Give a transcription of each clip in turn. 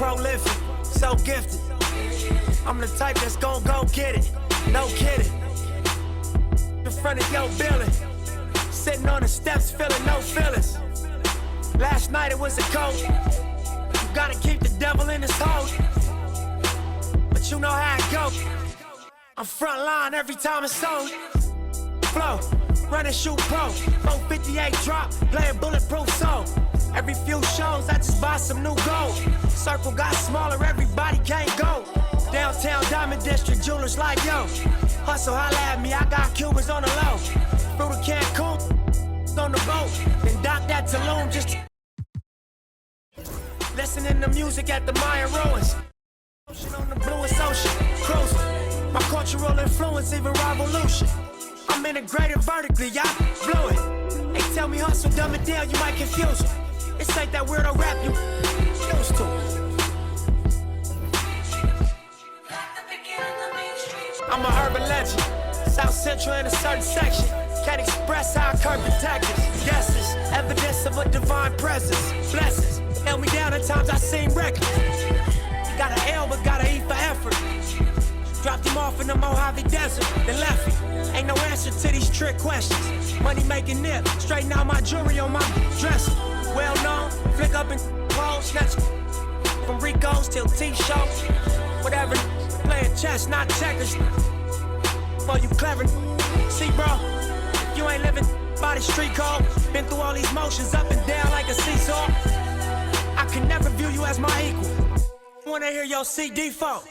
prolific, so gifted. I'm the type that's gon' go get it, no kidding. In front of your building, sitting on the steps feeling no feelings. Last night it was a cold. You gotta keep the devil in his hole. But you know how it go. I'm front line every time it's on. Flow, run and shoot pro. 458 drop, playing bulletproof soul. Every few shows I just buy some new gold. Circle got smaller, everybody can't go. Downtown Diamond District, jewelers like yo. Hustle, holla at me, I got Cubans on the low. Through the Cancun, on the boat. Then dock that Tulum just listening to music at the Mayan ruins. Ocean on the bluest ocean, cruising. My cultural influence, even revolution. I'm integrated vertically, y'all blew it. They tell me hustle, dumb it down, you might confuse them. This ain't that weirdo rap you used to. I'm a urban legend, South Central in a certain section. Can't express how I curb protectors. Guesses, evidence of a divine presence. Blessings, held me down at times I seem reckless. Got an L but got an E for effort. Dropped him off in the Mojave Desert, then left him. Ain't no answer to these trick questions. Money making nip, straighten out my jewelry on my dresser. Well known, flick up and clothes, snatch from Rico's till T-shows. Whatever, playing chess, not checkers. Well, you clever. See, bro, if you ain't living by the street code, been through all these motions up and down like a seesaw, I can never view you as my equal. Wanna hear your CD default.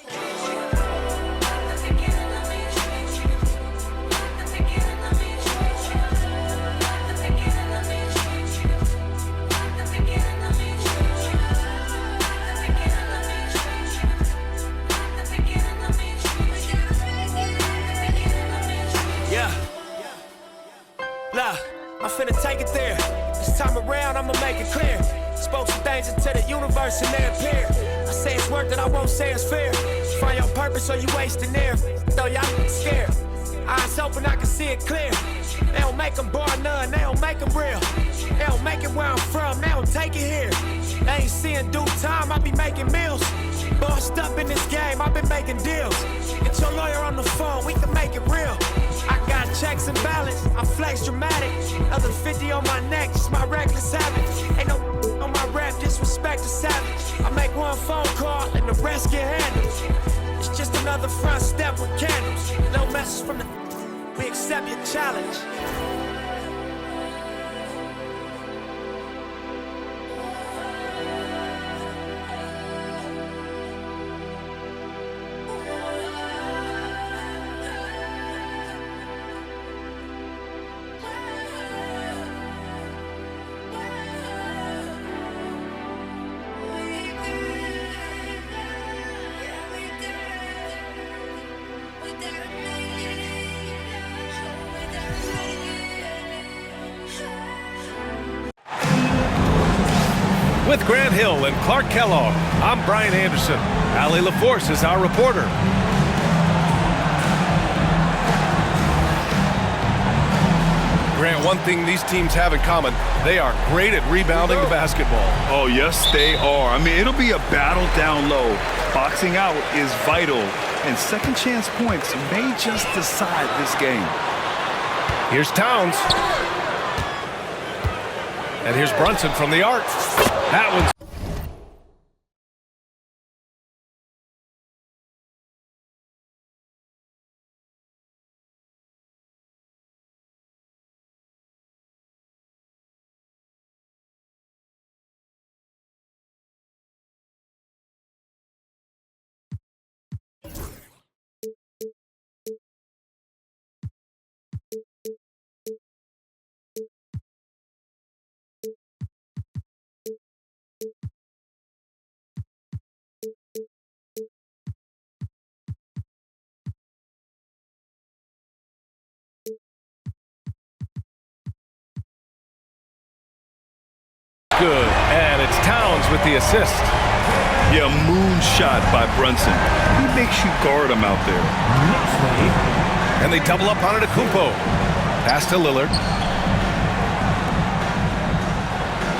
I'm finna take it there. This time around, I'ma make it clear. Spoke some things into the universe and they appear. I say it's worth it, I won't say it's fair. Find your purpose or you wasting air. Though y'all scared. Eyes open, I can see it clear. They don't make them bar none, they don't make them real. They don't make it where I'm from, they don't take it here. They ain't seeing due time, I be making meals. Bossed up in this game, I've been making deals. Get your lawyer on the phone, we can make it real. I got checks and balance, I flex dramatic. Other 50 on my neck, it's my reckless habit. Ain't no on my rap, disrespect the savage. I make one phone call and the rest get handled. It's just another front step with candles. No message from the we accept your challenge. With Grant Hill and Clark Kellogg, I'm Brian Anderson. Allie LaForce is our reporter. Grant, one thing these teams have in common, they are great at rebounding the basketball. Oh, yes, they are. I mean, it'll be a battle down low. Boxing out is vital, and second chance points may just decide this game. Here's Towns. And here's Brunson from the arc. That one's good, and it's Towns with the assist. Yeah, moonshot by Brunson. He makes you guard him out there. And they double up on Antetokounmpo. Pass to Lillard.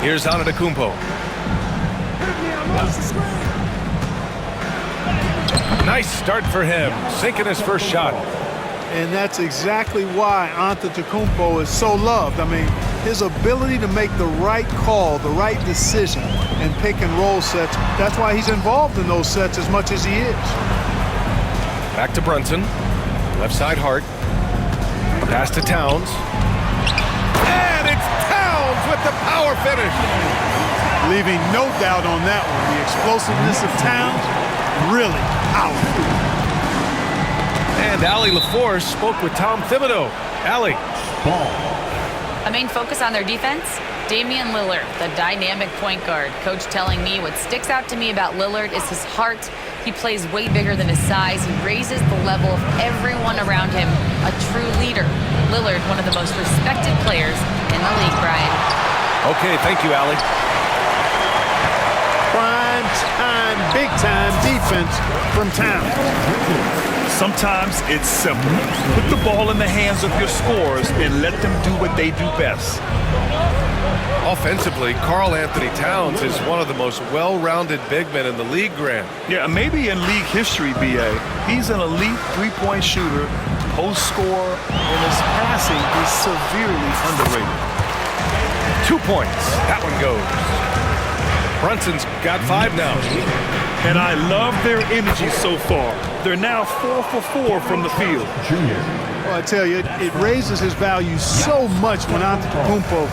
Here's Antetokounmpo. Nice start for him, sinking his first shot. And that's exactly why Antetokounmpo is so loved. I mean, his ability to make the right call, the right decision, and pick and roll sets, that's why he's involved in those sets as much as he is. Back to Brunson. Left side Hart. Pass to Towns. And it's Towns with the power finish. Leaving no doubt on that one. The explosiveness of Towns, really powerful. And Allie LaForce spoke with Tom Thibodeau. Allie. A main focus on their defense? Damian Lillard, the dynamic point guard. Coach telling me what sticks out to me about Lillard is his heart. He plays way bigger than his size. He raises the level of everyone around him. A true leader. Lillard, one of the most respected players in the league, Brian. Okay, thank you, Allie. Prime time, big time defense from Towns. Sometimes it's simple. Put the ball in the hands of your scorers and let them do what they do best. Offensively, Karl Anthony Towns is one of the most well-rounded big men in the league, Grant. Yeah, maybe in league history, B.A. He's an elite three-point shooter, post scorer, and his passing is severely underrated. 2 points. That one goes. Brunson's got 5 now. And I love their energy so far. They're now 4 for 4 from the field. Well, I tell you, it raises his value so much when Antetokounmpo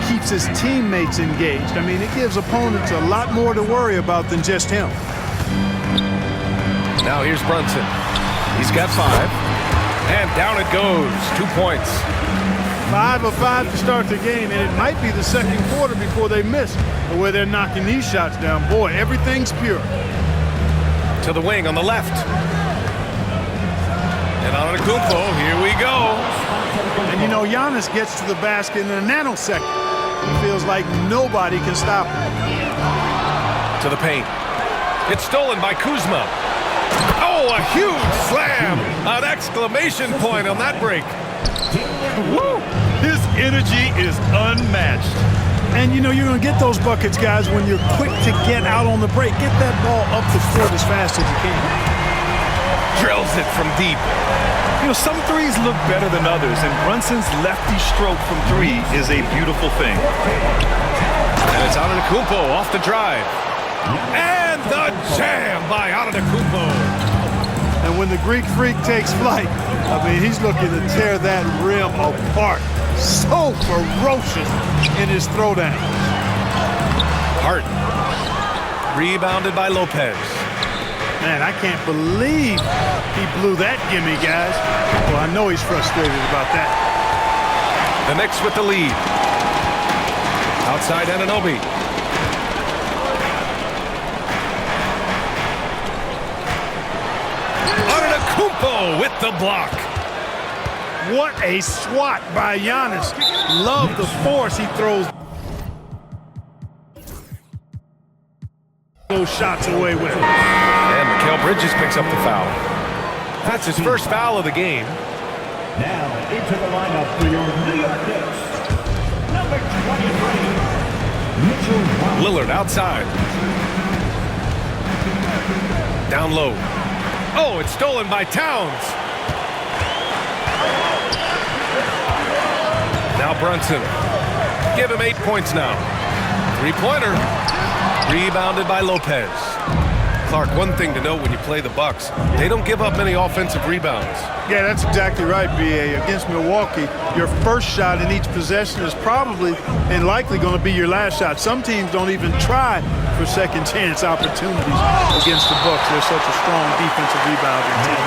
keeps his teammates engaged. I mean, it gives opponents a lot more to worry about than just him. Now here's Brunson. He's got 5. And down it goes. 2 points. 5 of 5 to start the game, and it might be the second quarter before they miss. The way they're knocking these shots down, boy, everything's pure. To the wing on the left. And Antetokounmpo, here we go. And you know, Giannis gets to the basket in a nanosecond. It feels like nobody can stop him. To the paint. It's stolen by Kuzma. Oh, a huge slam! An exclamation point on that break. Woo! His energy is unmatched. And you know, you're going to get those buckets, guys, when you're quick to get out on the break. Get that ball up the court as fast as you can. Drills it from deep. You know, some threes look better than others, and Brunson's lefty stroke from 3 is a beautiful thing. And it's Antetokounmpo off the drive. And the jam by Antetokounmpo. And when the Greek Freak takes flight, I mean, he's looking to tear that rim apart. So ferocious in his throwdown. Hart. Rebounded by Lopez. Man, I can't believe he blew that gimme, guys. Well, I know he's frustrated about that. The Knicks with the lead. Outside Anunoby. Antetokounmpo with the block. What a swat by Giannis. Love the force he throws those shots away with. And Mikal Bridges picks up the foul. That's his first foul of the game. Now into the lineup for your New York Knicks, number 23, Mitchell. Lillard outside. Down low. Oh, it's stolen by Towns. Now Brunson. Give him 8 points now. 3-pointer. Rebounded by Lopez. Clark, one thing to note when you play the Bucks, they don't give up many offensive rebounds. Yeah, that's exactly right, B.A. Against Milwaukee, your first shot in each possession is probably and likely going to be your last shot. Some teams don't even try for second chance opportunities against the Bucks. They're such a strong defensive rebounding team.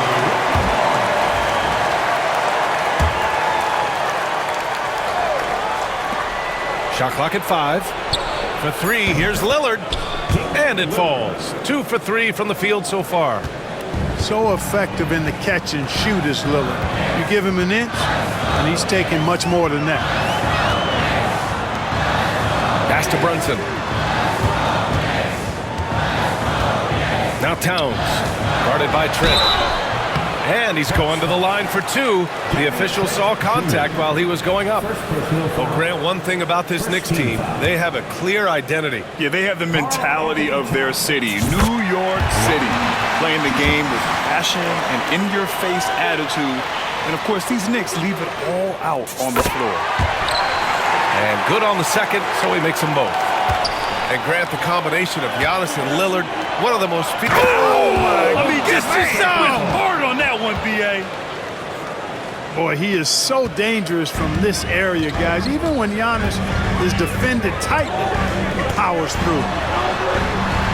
Shot clock at 5. For 3, here's Lillard. And it falls. 2 for 3 from the field so far. So effective in the catch and shoot is Lillard. You give him an inch, and he's taking much more than that. Pass to Brunson. Now Towns. Guarded by Trent. And he's going to the line for 2. The official saw contact while he was going up. Well, Grant, one thing about this Knicks team, they have a clear identity. Yeah, they have the mentality of their city, New York City. playing the game with passion and in-your-face attitude. And, of course, these Knicks leave it all out on the floor. And good on the second, so he makes them both. And Grant, the combination of Giannis and Lillard, one of the most... Oh, my! I mean, just hard on that one, B.A. Boy, he is so dangerous from this area, guys. Even when Giannis is defended tightly, he powers through.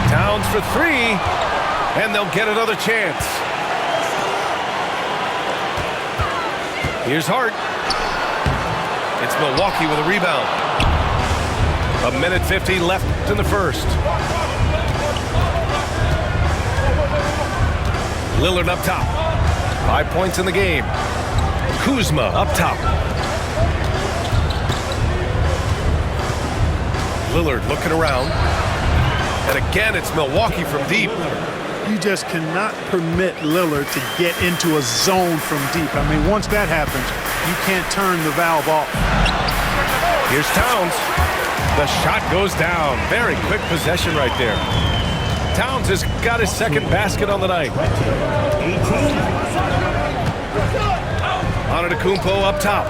Towns for three, and they'll get another chance. Here's Hart. It's Milwaukee with a rebound. 1:50 left in the first. Lillard up top. 5 points in the game. Kuzma up top. Lillard looking around. And again, it's Milwaukee from deep. You just cannot permit Lillard to get into a zone from deep. I mean, once that happens, you can't turn the valve off. Here's Towns. The shot goes down. Very quick possession right there. Towns has got his second basket on the night. Antetokounmpo up top.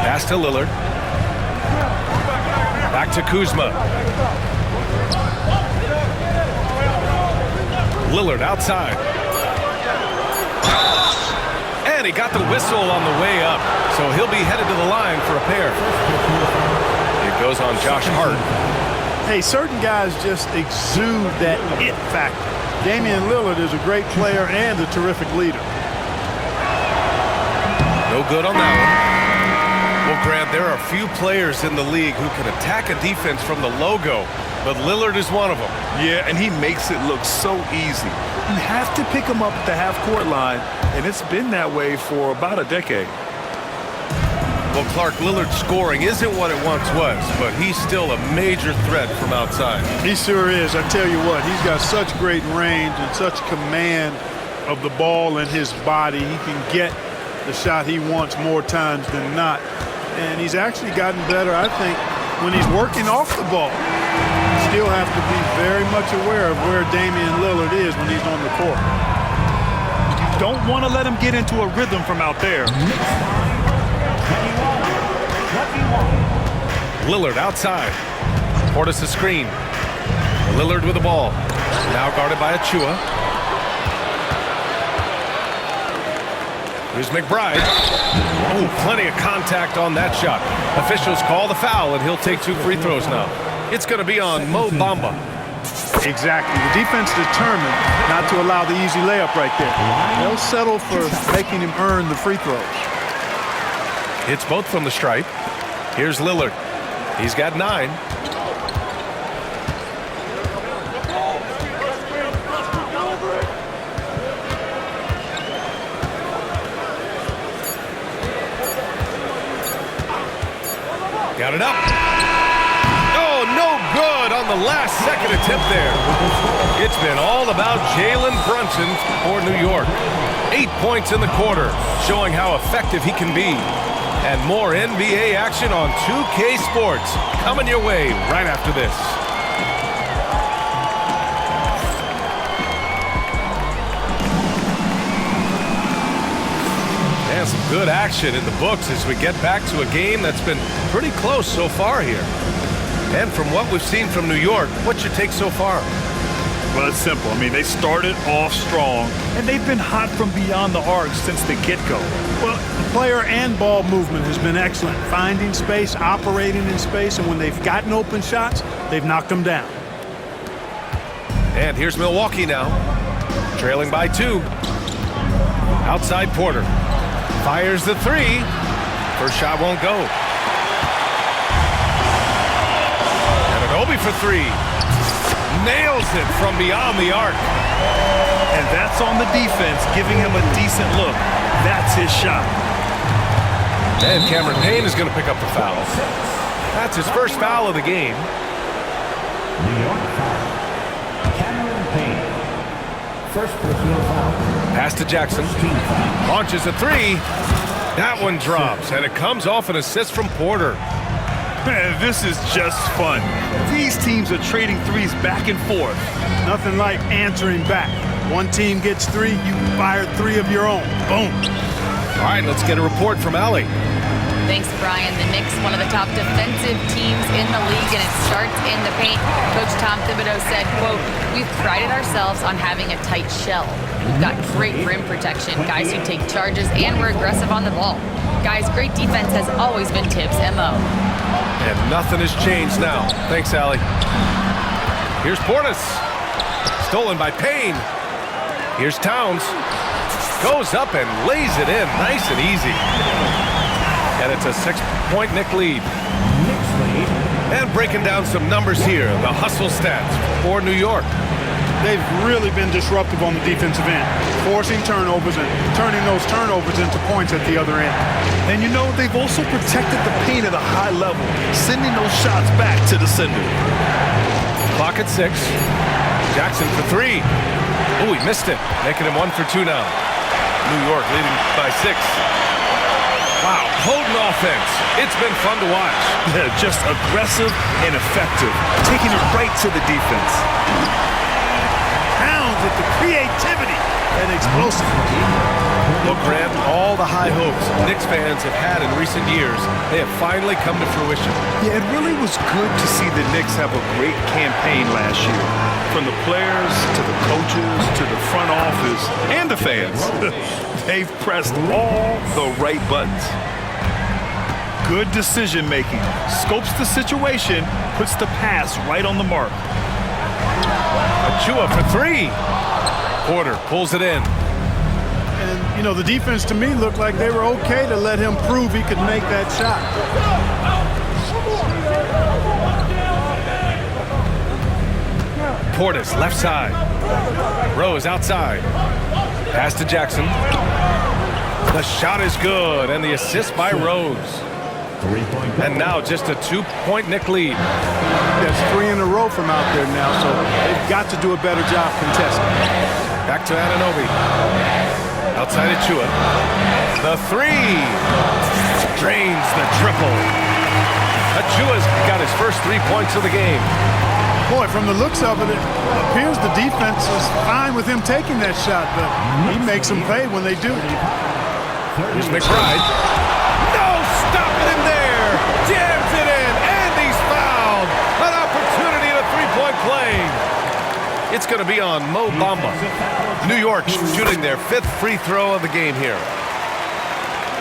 Pass to Lillard. Back to Kuzma. Lillard outside. And he got the whistle on the way up, so he'll be headed to the line for a pair. It goes on Josh Hart. Hey, certain guys just exude that it factor. Damian Lillard is a great player and a terrific leader. No good on that one. Well, Grant, there are few players in the league who can attack a defense from the logo, but Lillard is one of them. Yeah, and he makes it look so easy. You have to pick him up at the half-court line, and it's been that way for about a decade. Well, Clark, Lillard's scoring isn't what it once was, but he's still a major threat from outside. He sure is. I tell you what, he's got such great range and such command of the ball in his body. He can get the shot he wants more times than not. And he's actually gotten better, I think, when he's working off the ball. You still have to be very much aware of where Damian Lillard is when he's on the court. You don't want to let him get into a rhythm from out there. Lillard outside. Portis a screen. Lillard with the ball. Now guarded by Achua. Here's McBride. Oh, plenty of contact on that shot. Officials call the foul, and he'll take 2 free throws now. It's going to be on Mo Bamba. Exactly. The defense determined not to allow the easy layup right there. They'll settle for making him earn the free throws. It's both from the stripe. Here's Lillard. He's got 9. Got it up. Oh, no good on the last second attempt there. It's been all about Jalen Brunson for New York. 8 points in the quarter, showing how effective he can be. And more NBA action on 2K Sports coming your way right after this. And some good action in the books as we get back to a game that's been pretty close so far here. And from what we've seen from New York, what's your take so far? Well, it's simple. I mean, they started off strong, and they've been hot from beyond the arc since the get-go. Well, the player and ball movement has been excellent. Finding space, operating in space, and when they've gotten open shots, they've knocked them down. And here's Milwaukee now, trailing by 2. Outside Porter. Fires the 3. First shot won't go. And Anunoby for 3. Nails it from beyond the arc. And that's on the defense, giving him a decent look. That's his shot. And Cameron Payne is going to pick up the foul. That's his first foul of the game. New York foul. Cameron Payne. First personal foul. Pass to Jackson. Launches a 3. That one drops, and it comes off an assist from Porter. Man, this is just fun. These teams are trading threes back and forth. Nothing like answering back. One team gets 3, you fire 3 of your own. Boom. All right, let's get a report from Allie. Thanks, Brian. The Knicks, one of the top defensive teams in the league, and it starts in the paint. Coach Tom Thibodeau said, quote, "We've prided ourselves on having a tight shell. We've got great rim protection, guys who take charges, and we're aggressive on the ball. Guys, great defense has always been Tibbs' MO." And nothing has changed now. Thanks, Allie. Here's Portis. Stolen by Payne. Here's Towns. Goes up and lays it in. Nice and easy. And it's a 6-point Knick lead. And breaking down some numbers here. The hustle stats for New York. They've really been disruptive on the defensive end, forcing turnovers and turning those turnovers into points at the other end. And you know, they've also protected the paint at a high level, sending those shots back to the sender. Clock at 6. Jackson for 3. Oh, he missed it. Making him 1 for 2 now. New York leading by 6. Wow, potent offense. It's been fun to watch. Yeah, just aggressive and effective, taking it right to the defense. Towns with the creativity and explosiveness. Look, Grant, all the high hopes Knicks fans have had in recent years, they have finally come to fruition. Yeah, it really was good to see the Knicks have a great campaign last year. From the players to the coaches to the front office and the fans. They've pressed all the right buttons. Good decision making. Scopes the situation, puts the pass right on the mark. Achua for 3. Porter pulls it in. And, you know, the defense to me looked like they were okay to let him prove he could make that shot. Portis, left side. Rose outside. Pass to Jackson. The shot is good, and the assist by Rose. And now just a 2-point Knick lead. That's 3 in a row from out there now, so they've got to do a better job contesting. Back to Anunoby. Outside Achua. The 3. Drains the triple. Achua's got his first 3 points of the game. Boy, from the looks of it, it appears the defense is fine with him taking that shot, but he makes them pay when they do. Here's McBride. No, stopping him there. Jams it in, and he's fouled. An opportunity at a 3-point play. It's going to be on Mo Bamba. New York shooting their 5th free throw of the game here.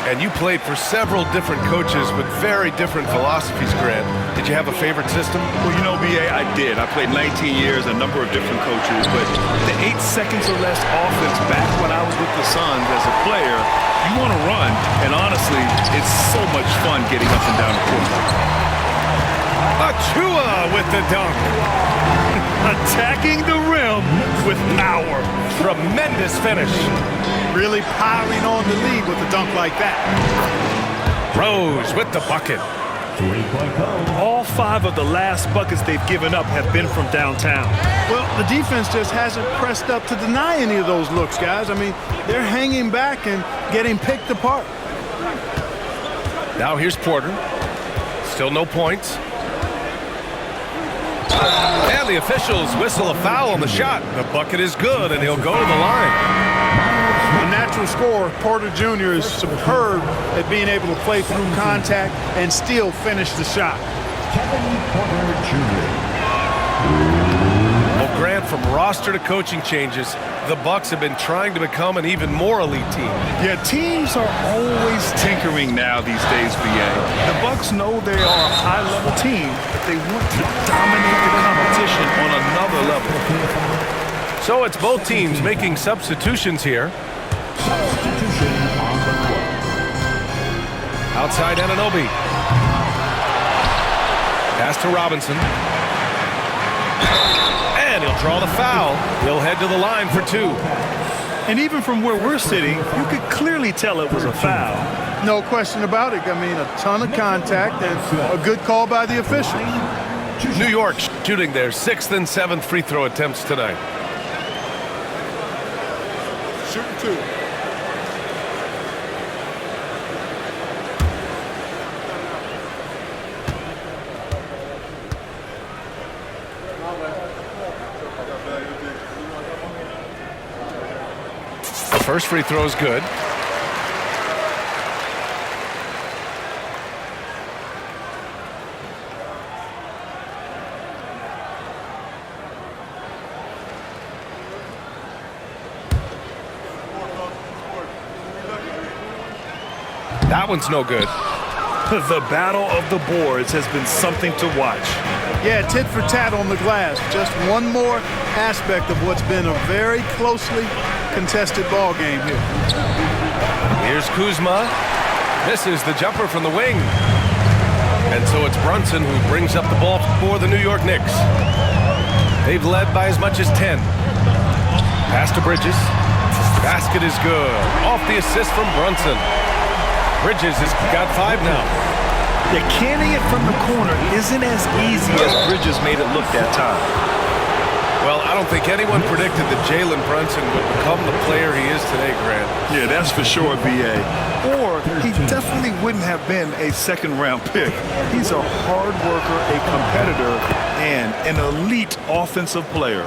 And you played for several different coaches with very different philosophies, Grant. Did you have a favorite system? Well, you know, B.A., I did. I played 19 years, a number of different coaches, but the 8 seconds or less offense back when I was with the Suns as a player, you want to run, and honestly, it's so much fun getting up and down the court. Achua with the dunk. Attacking the rim with power. Tremendous finish. Really piling on the lead with a dunk like that. Rose with the bucket. All 5 of the last buckets they've given up have been from downtown. Well, the defense just hasn't pressed up to deny any of those looks, guys. I mean, they're hanging back and getting picked apart. Now here's Porter. Still no points. And the officials whistle a foul on the shot. The bucket is good, and he'll go to the line. A natural scorer, Porter Jr. is superb at being able to play through contact and still finish the shot. Well, Grant, from roster to coaching changes, the Bucks have been trying to become an even more elite team. Yeah, teams are always tinkering now these days, B.A. The Bucks know they are a high-level team, but they want to dominate the competition on another level. So it's both teams making substitutions here. Outside Anunoby. Pass to Robinson. And he'll draw the foul. He'll head to the line for 2. And even from where we're sitting, you could clearly tell it was a foul. No question about it. I mean, a ton of contact and a good call by the official. New York shooting their 6th and 7th free throw attempts tonight. Shooting 2. first free throw is good. That one's no good. The battle of the boards has been something to watch. Yeah, tit for tat on the glass. Just one more aspect of what's been a very closely contested ball game here. Here's Kuzma. Misses the jumper from the wing. And so it's Brunson who brings up the ball for the New York Knicks. They've led by as much as 10. Pass to Bridges. Basket is good. Off the assist from Brunson. Bridges has got 5 now. Yeah, canning it from the corner isn't as easy as Bridges made it look that time. Well, I don't think anyone predicted that Jalen Brunson would become the player he is today, Grant. Yeah, that's for sure, B.A. Or he definitely wouldn't have been a second-round pick. He's a hard worker, a competitor, and an elite offensive player.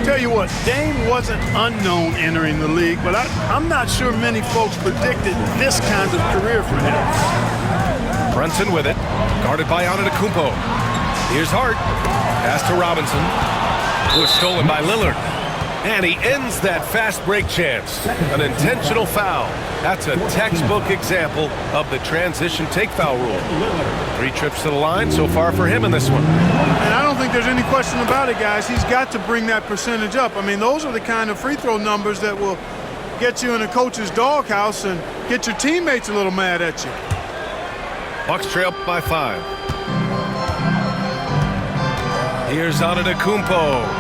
Tell you what, Dame wasn't unknown entering the league, but I'm not sure many folks predicted this kind of career for him. Brunson with it, guarded by Antetokounmpo. Here's Hart, pass to Robinson, who is stolen by Lillard. And he ends that fast break chance. An intentional foul. That's a textbook example of the transition take foul rule. 3 trips to the line so far for him in this one. And I don't think there's any question about it, guys. He's got to bring that percentage up. I mean, those are the kind of free throw numbers that will get you in a coach's doghouse and get your teammates a little mad at you. Bucks trail by 5. Here's Antetokounmpo.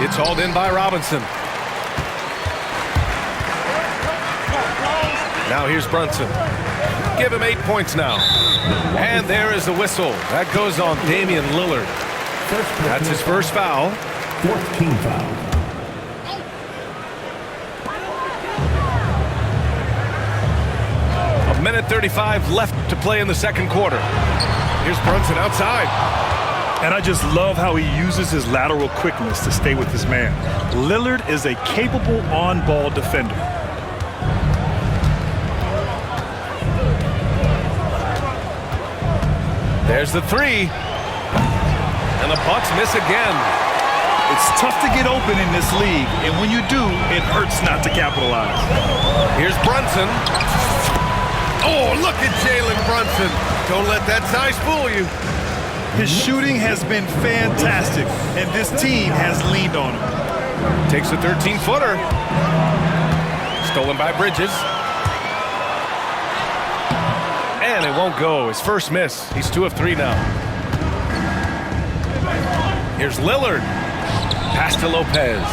It's hauled in by Robinson. Now here's Brunson. Give him 8 points now. And there is the whistle. That goes on Damian Lillard. That's his first foul. 4th team foul. A minute 35 left to play in the second quarter. Here's Brunson outside. And I just love how he uses his lateral quickness to stay with his man. Lillard is a capable on-ball defender. There's the 3. And the Bucks miss again. It's tough to get open in this league, and when you do, it hurts not to capitalize. Here's Brunson. Oh, look at Jalen Brunson. Don't let that size fool you. His shooting has been fantastic, and this team has leaned on him. Takes a 13-footer. Stolen by Bridges. And it won't go. His first miss. He's 2 of 3 now. Here's Lillard. Pass to Lopez.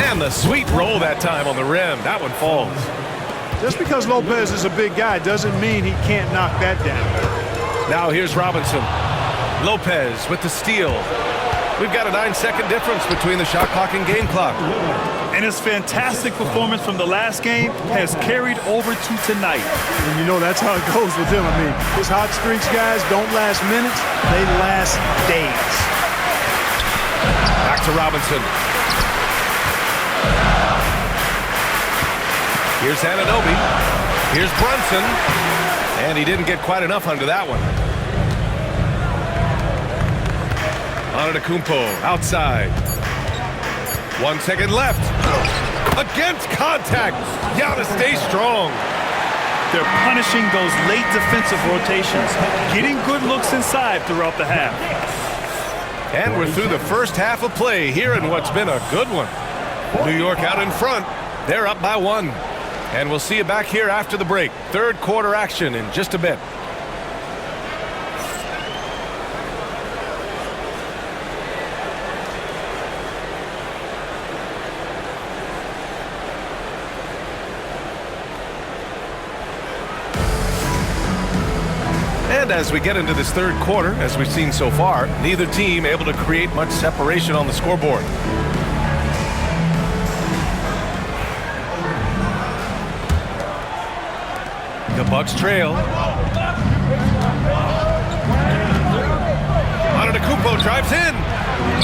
And the sweet roll that time on the rim. That one falls. Just because Lopez is a big guy doesn't mean he can't knock that down. Now here's Robinson. Lopez with the steal. We've got a 9-second difference between the shot clock and game clock. And his fantastic performance from the last game has carried over to tonight. And you know that's how it goes with him. I mean, his hot streaks, guys, don't last minutes. They last days. Back to Robinson. Here's Anunoby. Here's Brunson. And he didn't get quite enough under that one. Antetokounmpo outside. 1 second left. Against contact. Gotta stay strong. They're punishing those late defensive rotations, getting good looks inside throughout the half. And we're through the first half of play here in what's been a good one. New York out in front. They're up by 1. And we'll see you back here after the break. Third quarter action in just a bit. And as we get into this third quarter, as we've seen so far, neither team able to create much separation on the scoreboard. The Bucks trail. Antetokounmpo drives in.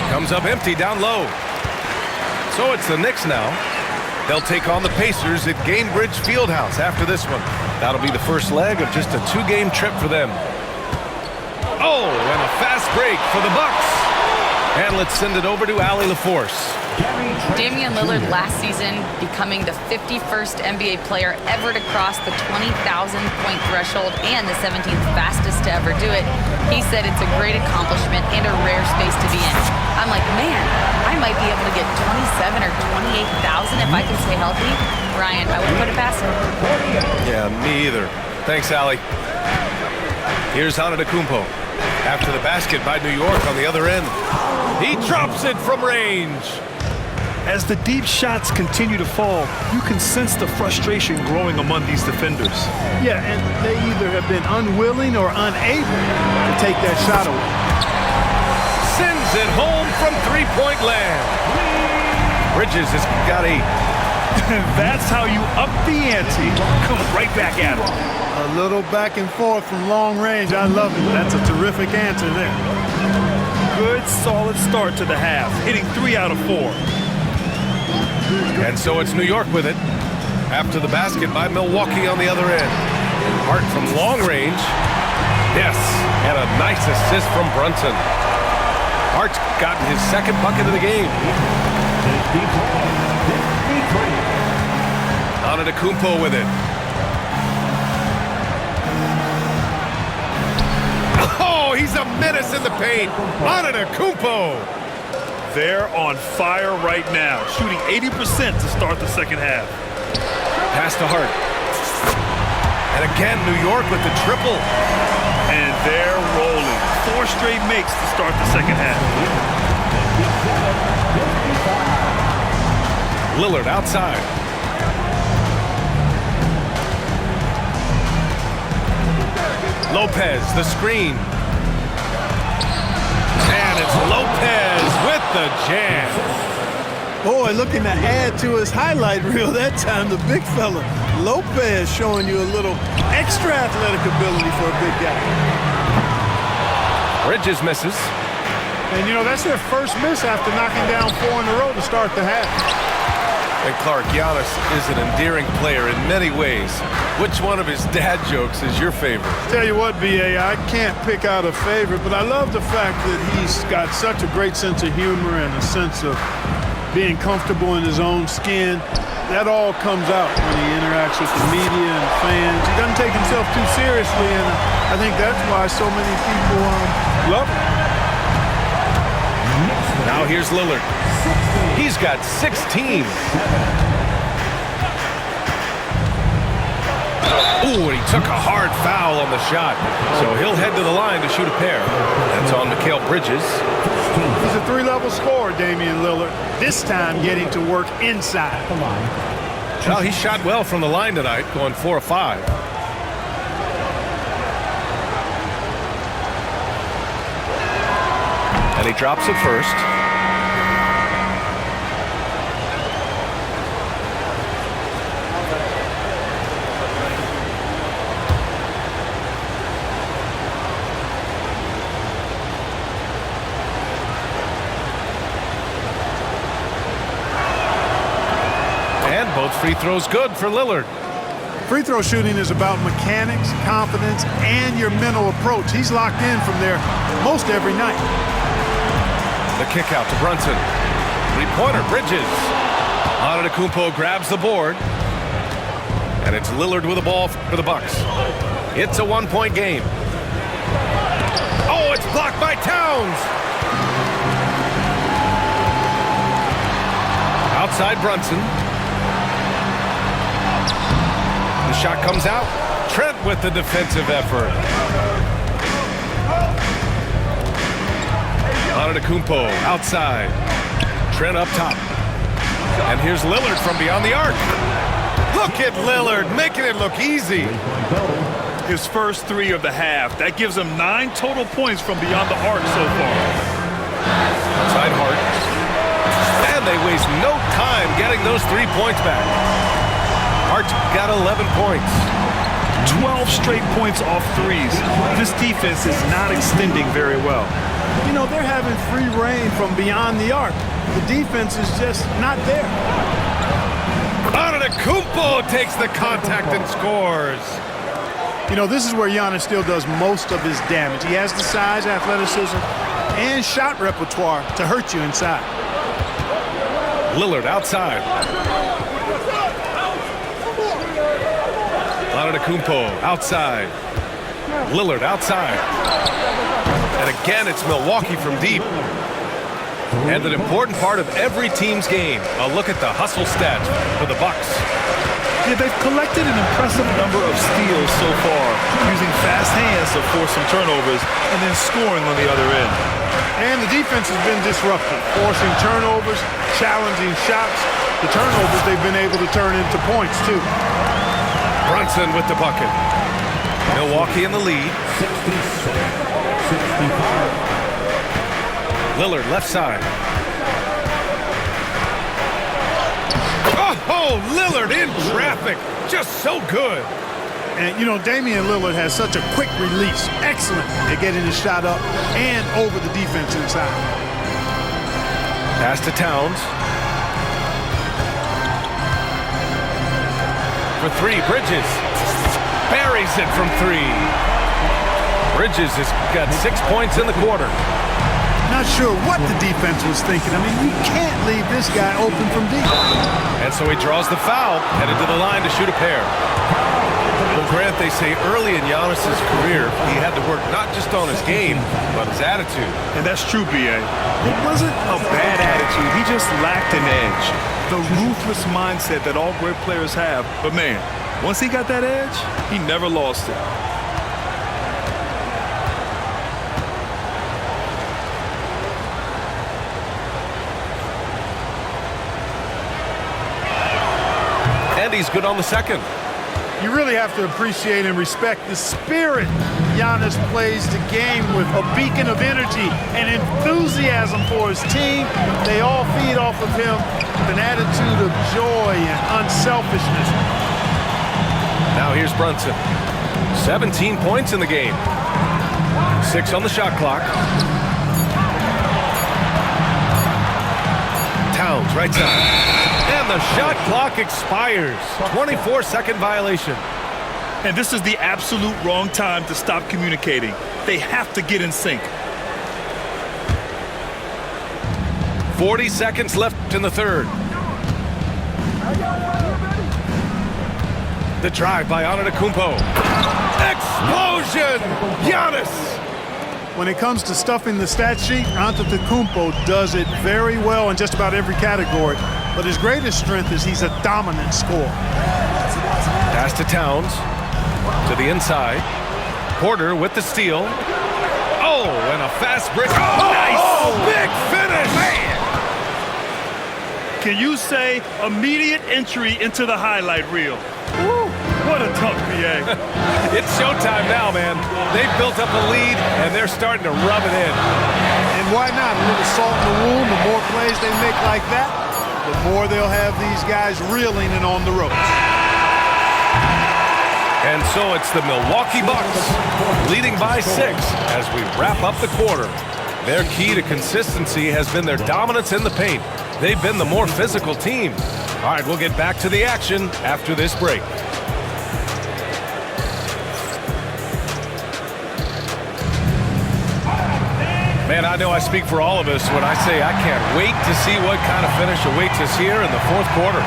Comes up empty down low. So it's the Knicks now. They'll take on the Pacers at Gainbridge Fieldhouse after this one. That'll be the first leg of just a 2-game trip for them. Oh, and a fast break for the Bucks. And let's send it over to Allie LaForce. Damian Lillard last season becoming the 51st NBA player ever to cross the 20,000-point threshold and the 17th fastest to ever do it. He said it's a great accomplishment and a rare space to be in. I'm like, man, I might be able to get 27 or 28,000 if I can stay healthy. Ryan, I wouldn't put it past him. Yeah, me either. Thanks, Allie. Here's Antetokounmpo. After the basket by New York on the other end. He drops it from range. As the deep shots continue to fall, you can sense the frustration growing among these defenders. Yeah, and they either have been unwilling or unable to take that shot away. Sends it home from three-point land. Bridges has got 8. That's how you up the ante. Come right back at him. A little back and forth from long range. I love it. That's a terrific answer there. Good, solid start to the half, hitting 3 out of 4. And so it's New York with it. After the basket by Milwaukee on the other end. Hart from long range. Yes, and a nice assist from Brunson. Hart's gotten his second bucket of the game. Antetokounmpo with it. Oh, he's a menace in the paint. Antetokounmpo. They're on fire right now, shooting 80% to start the second half. Pass to Hart. And again, New York with the triple. And they're rolling. 4 straight makes to start the second half. Lillard outside. Lopez, the screen. And it's Lopez with the jam. Boy, looking to add to his highlight reel that time, the big fella. Lopez showing you a little extra athletic ability for a big guy. Bridges misses. And, you know, that's their first miss after knocking down 4 in a row to start the half. And Clark, Giannis is an endearing player in many ways. Which one of his dad jokes is your favorite? Tell you what, B.A., I can't pick out a favorite, but I love the fact that he's got such a great sense of humor and a sense of being comfortable in his own skin. That all comes out when he interacts with the media and fans. He doesn't take himself too seriously, and I think that's why so many people love him. Now here's Lillard. He's got 16. Ooh, and he took a hard foul on the shot. So he'll head to the line to shoot a pair. That's on Mikal Bridges. He's a 3-level scorer, Damian Lillard. This time getting to work inside. Well, he shot well from the line tonight, going 4 of 5. And he drops it first. Both free throws good for Lillard. Free throw shooting is about mechanics, confidence, and your mental approach. He's locked in from there most every night. The kick out to Brunson. 3-pointer, Bridges. Antetokounmpo grabs the board. And it's Lillard with the ball for the Bucks. It's a 1-point game. Oh, it's blocked by Towns. Outside Brunson. The shot comes out. Trent with the defensive effort. Antetokounmpo outside. Trent up top. And here's Lillard from beyond the arc. Look at Lillard making it look easy. His first 3 of the half. That gives him 9 total points from beyond the arc so far. Outside Hart. And they waste no time getting those 3 points back. Hart's got 11 points. 12 straight points off threes. This defense is not extending very well. You know, they're having free reign from beyond the arc. The defense is just not there. Antetokounmpo takes the contact and scores. You know, this is where Giannis still does most of his damage. He has the size, athleticism, and shot repertoire to hurt you inside. Lillard outside. Antetokounmpo outside. Lillard outside. And again, it's Milwaukee from deep. And an important part of every team's game. A look at the hustle stats for the Bucks. Yeah, they've collected an impressive number of steals so far, using fast hands to force some turnovers and then scoring on the other end. And the defense has been disruptive, forcing turnovers, challenging shots. The turnovers they've been able to turn into points, too. Brunson with the bucket. Milwaukee in the lead. 66-65. Lillard left side. Oh, Lillard in traffic. Just so good. And, you know, Damian Lillard has such a quick release. Excellent at getting his shot up and over the defense inside. Pass to Towns. For three, Bridges. Buries it from three. Bridges has got 6 points in the quarter. Not sure what the defense was thinking. I mean, you can't leave this guy open from deep. And so he draws the foul, headed to the line to shoot a pair. Well, Grant, they say early in Giannis's career, he had to work not just on his game, but his attitude. And that's true, B.A. It wasn't a bad attitude. He just lacked an edge. The ruthless mindset that all great players have. But, man, once he got that edge, he never lost it. And he's good on the second. You really have to appreciate and respect the spirit Giannis plays the game with, a beacon of energy and enthusiasm for his team. They all feed off of him with an attitude of joy and unselfishness. Now here's Brunson. 17 points in the game. 6 on the shot clock. Towns, right side. And the shot clock expires. 24-second violation. And this is the absolute wrong time to stop communicating. They have to get in sync. 40 seconds left in the third. The drive by Antetokounmpo. Explosion! Giannis! When it comes to stuffing the stat sheet, Antetokounmpo does it very well in just about every category. But his greatest strength is he's a dominant scorer. Pass to Towns. To the inside. Porter with the steal. Oh, and a fast break. Oh, nice! Oh, big finish! Man! Can you say immediate entry into the highlight reel? Woo, what a dunk, B.A. It's showtime now, man. They've built up a lead, and they're starting to rub it in. And why not? A little salt in the wound. The more plays they make like that, the more they'll have these guys reeling and on the ropes. And so it's the Milwaukee Bucks leading by 6 as we wrap up the quarter. Their key to consistency has been their dominance in the paint. They've been the more physical team. All right, we'll get back to the action after this break. Man, I know I speak for all of us when I say I can't wait to see what kind of finish awaits us here in the fourth quarter.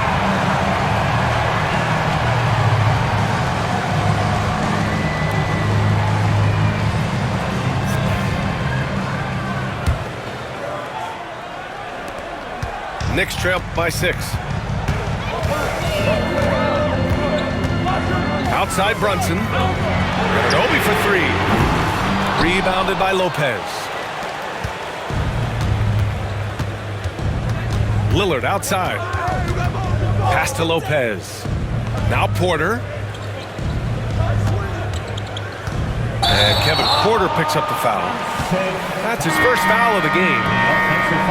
Knicks trail by 6. Outside Brunson. Obi for 3. Rebounded by Lopez. Lillard outside. Pass to Lopez. Now Porter. And Kevin Porter picks up the foul. That's his first foul of the game.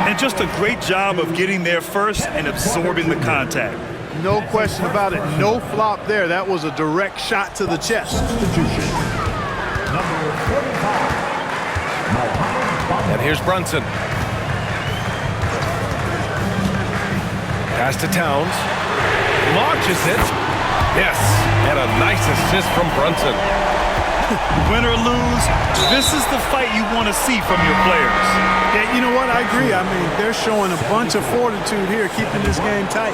And just a great job of getting there first and absorbing the contact. No question about it. No flop there. That was a direct shot to the chest. Substitution. Number 45. And here's Brunson. Pass to Towns. Launches it. Yes, and a nice assist from Brunson. Win or lose, this is the fight you want to see from your players. Yeah, you know what? I agree. I mean, they're showing a bunch of fortitude here, keeping this game tight.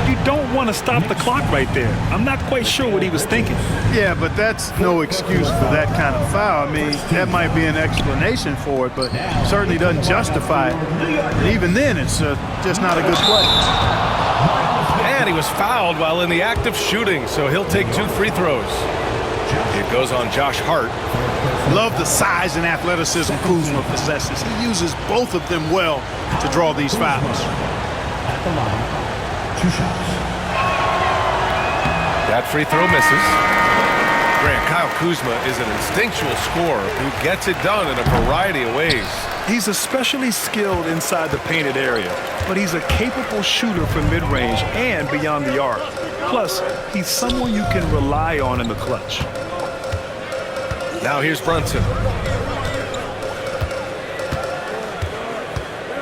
You don't want to stop the clock right there. I'm not quite sure what he was thinking. Yeah, but that's no excuse for that kind of foul. I mean, that might be an explanation for it, but certainly doesn't justify it. And even then, it's just not a good play. And he was fouled while in the act of shooting, so he'll take 2 free throws. It goes on Josh Hart. Love the size and athleticism Kuzma possesses. He uses both of them well to draw these fouls. At the line, 2 shots. That free throw misses. Grant, Kyle Kuzma is an instinctual scorer who gets it done in a variety of ways. He's especially skilled inside the painted area, but he's a capable shooter from mid-range and beyond the arc. Plus, he's someone you can rely on in the clutch. Now here's Brunson.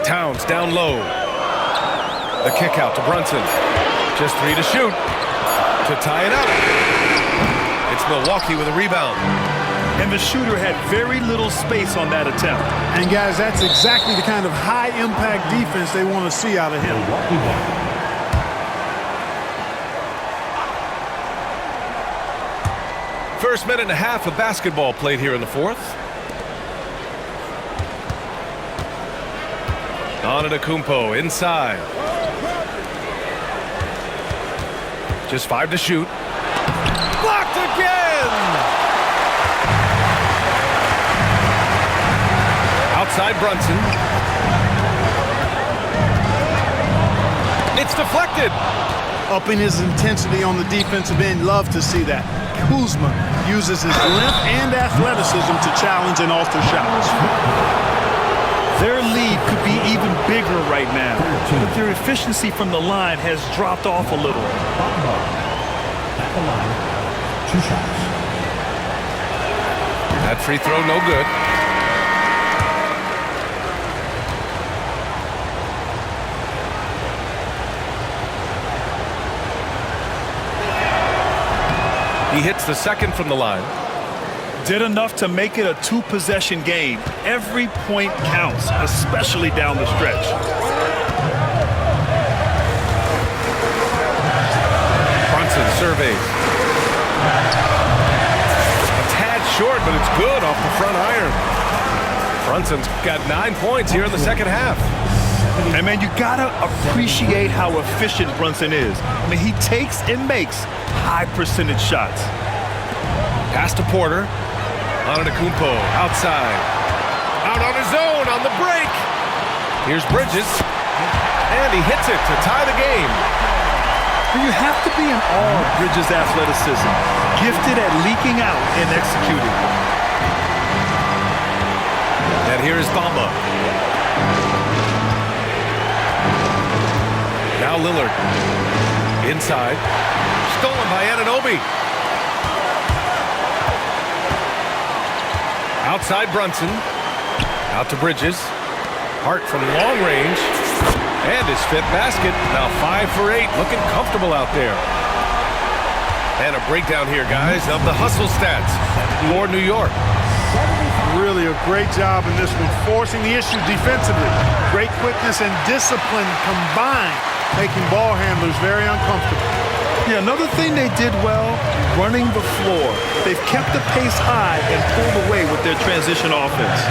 Towns down low. The kick out to Brunson. Just 3 to shoot. To tie it up. It's Milwaukee with a rebound. And the shooter had very little space on that attempt. And guys, that's exactly the kind of high-impact defense they want to see out of him. First minute and a half of basketball played here in the fourth. Antetokounmpo inside. Just 5 to shoot. Blocked again! Outside Brunson. It's deflected. Upping his intensity on the defensive end. Love to see that. Kuzma uses his length and athleticism to challenge and alter shots. Their lead could be even bigger right now, but their efficiency from the line has dropped off a little. At the line, 2 shots. That free throw no good. He hits the second from the line. Did enough to make it a 2-possession game. Every point counts, especially down the stretch. Brunson surveys. A tad short, but it's good off the front iron. Brunson's got 9 points here in the second half. And man, you gotta appreciate how efficient Brunson is. I mean, he takes and makes high percentage shots. Pass to Porter. Antetokounmpo outside. Out on his own on the break. Here's Bridges. And he hits it to tie the game. And you have to be in awe of Bridges' athleticism. Gifted at leaking out and executing. And here is Bamba. Now Lillard. Inside. Stolen by Anunoby. Outside Brunson. Out to Bridges. Hart from long range. And his 5th basket. Now 5 for 8. Looking comfortable out there. And a breakdown here, guys, of the hustle stats for New York. Really a great job in this one, forcing the issue defensively. Great quickness and discipline combined, making ball handlers very uncomfortable. Yeah, another thing they did well, running the floor. They've kept the pace high and pulled away with their transition offense.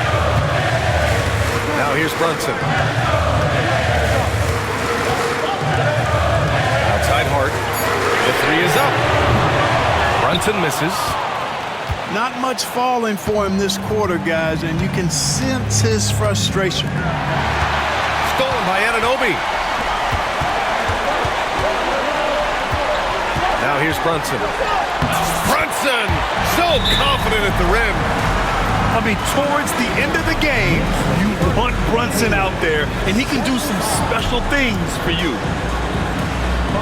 Now here's Brunson. Outside Hart. The 3 is up. Brunson misses. Not much falling for him this quarter, guys, and you can sense his frustration. Stolen by Anunoby. Now here's Brunson. Brunson! So confident at the rim. I mean, towards the end of the game, you want Brunson out there, and he can do some special things for you.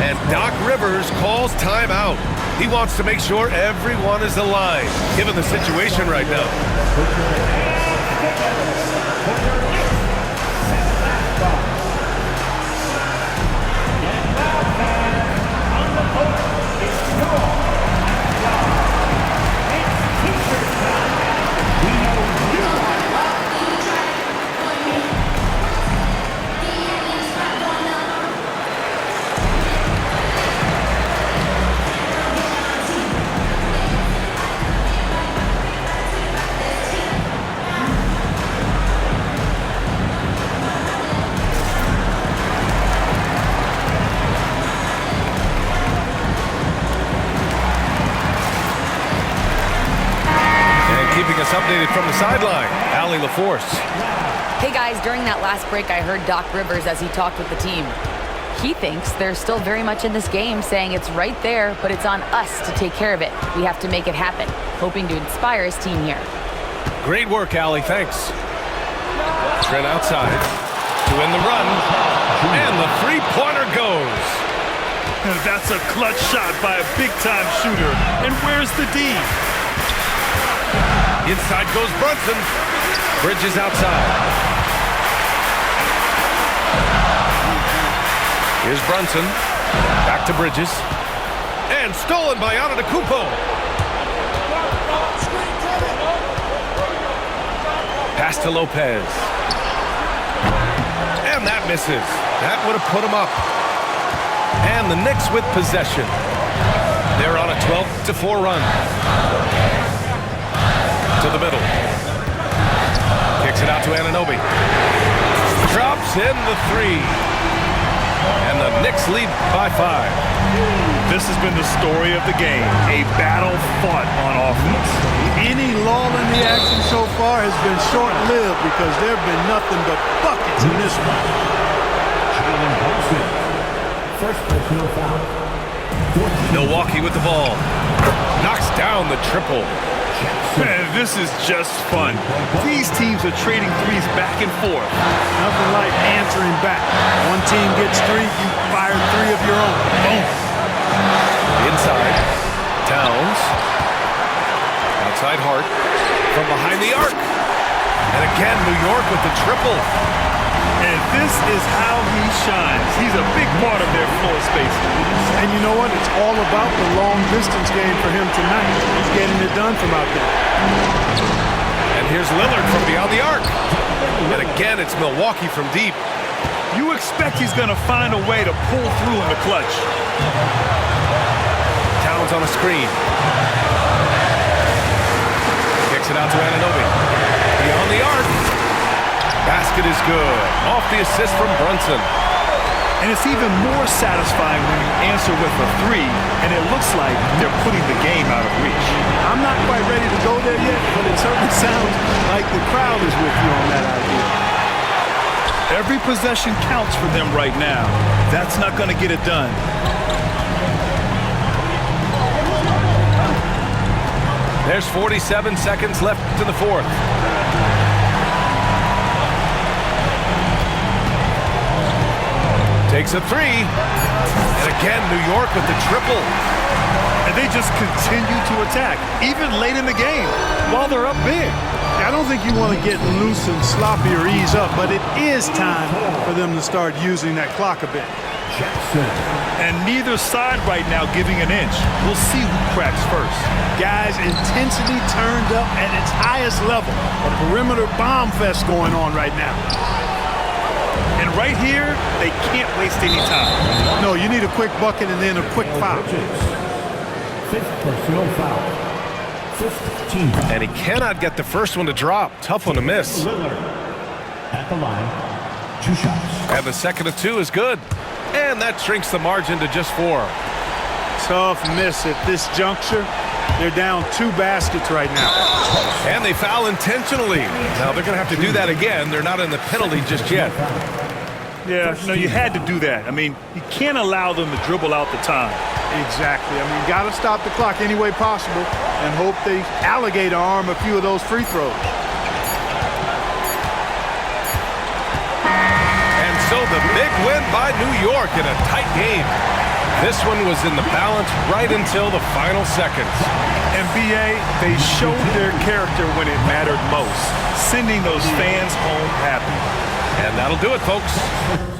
And Doc Rivers calls timeout. He wants to make sure everyone is aligned, given the situation right now. for your Knicks, StrxxtBall. And now, fans, on the court, it's your job. It's t-shirt time. We know you want Keeping us updated from the sideline, Allie LaForce. Hey guys, during that last break, I heard Doc Rivers as he talked with the team. He thinks they're still very much in this game, saying it's right there, but it's on us to take care of it. We have to make it happen, hoping to inspire his team here. Great work, Allie. Thanks. Trent outside to win the run, and the three-pointer goes. That's a clutch shot by a big-time shooter. And where's the D? Inside goes Brunson. Bridges outside. Here's Brunson. Back to Bridges. And stolen by Antetokounmpo. Pass to Lopez. And that misses. That would have put him up. And the Knicks with possession. They're on a 12-4 run. To the middle. Kicks it out to Anunoby. Drops in the three. And the Knicks lead by 5. This has been the story of the game. A battle fought on offense. Any lull in the action so far has been short-lived because there have been nothing but buckets in this one. First personal foul. Milwaukee with the ball. Knocks down the triple. Man, this is just fun. These teams are trading threes back and forth. Nothing like answering back. One team gets 3, you fire 3 of your own. Boom. Inside. Towns. Outside Hart. From behind the arc. And again, New York with the triple. And this is how he shines. He's a big part of their floor space. And you know what? It's all about the long distance game for him tonight. He's getting it done from out there. And here's Lillard from beyond the arc. And again, it's Milwaukee from deep. You expect he's going to find a way to pull through in the clutch. Towns on a screen. Kicks it out to Anunoby. Beyond the arc. Basket is good. Off the assist from Brunson. And it's even more satisfying when you answer with a 3, and it looks like they're putting the game out of reach. I'm not quite ready to go there yet, but it certainly sounds like the crowd is with you on that idea. Every possession counts for them right now. That's not going to get it done. There's 47 seconds left in the fourth. Takes a 3. And again, New York with the triple. And they just continue to attack, even late in the game, while they're up big. I don't think you want to get loose and sloppy or ease up, but it is time for them to start using that clock a bit. And neither side right now giving an inch. We'll see who cracks first. Guys, intensity turned up at its highest level. A perimeter bomb fest going on right now. And right here, they can't waste any time. No, you need a quick bucket and then a quick foul. Fifth personal foul. 15. And he cannot get the first one to drop. Tough one to miss. Lillard at the line. 2 shots. And the second of 2 is good. And that shrinks the margin to just 4. Tough miss at this juncture. They're down 2 baskets right now. And they foul intentionally. Now they're going to have to do that again. They're not in the penalty just yet. Yeah, no, you had to do that. I mean, you can't allow them to dribble out the time. Exactly. I mean, got to stop the clock any way possible and hope they alligator arm a few of those free throws. And so the big win by New York in a tight game. This one was in the balance right until the final seconds. And BA, they showed their character when it mattered most, sending those fans home happy. And that'll do it, folks.